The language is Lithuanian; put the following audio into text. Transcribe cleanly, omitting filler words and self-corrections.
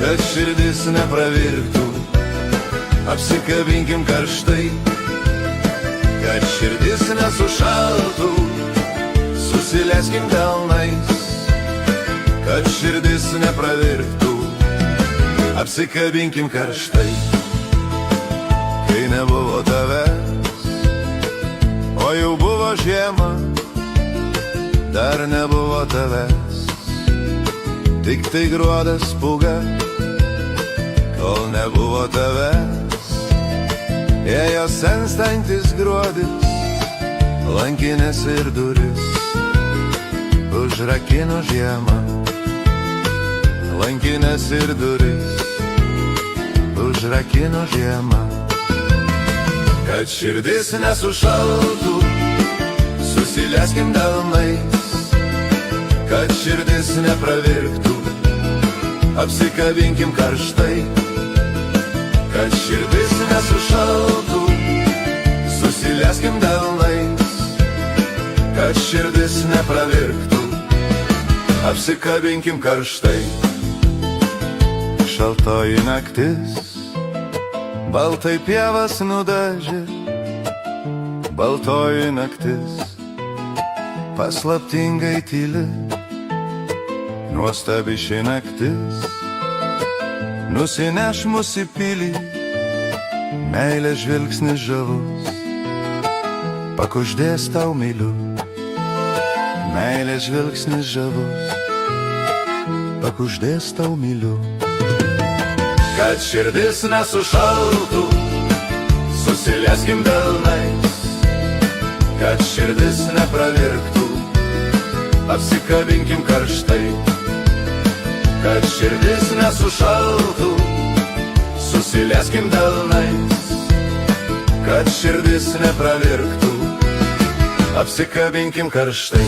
kad širdis nepravirktų, apsikabinkim karštai, kad širdis nesušaltų, susileskim delnais, kad širdis nepravirktų, apsikabinkim karštai. Kai nebuvo tavęs, o jau buvo žiema, dar nebuvo tavęs, tik tai gruodas pūga. Kol nebuvo tavęs, ėjo senstantis gruodis, lankinės ir duris, užrakino žiemą. Lankinės ir duris, užrakino žiemą. Kad širdis nesušaltų, susileskim delnais, kad širdis nepravirktų, apsikabinkim karštai. Kad širdis nesušaltų, susileskim delnais, kad širdis nepravirktų, apsikabinkim karštai. Šaltoji naktis baltai pievas nudažė, baltoji naktis paslaptingai tyli. Nuostabi ši naktis nusineš mus į pilį, meilės žvilgsnis žavus pakuždės tau myliu. Meilės žvilgsnis žavus pakuždės tau myliu. Kad širdis nesušaltų, susileskim delnais, kad širdis nepravirktų, apsikabinkim karštai. Kad širdis nesušaltų, susileskim delnais, kad širdis nepravirktų, apsikabinkim karštai.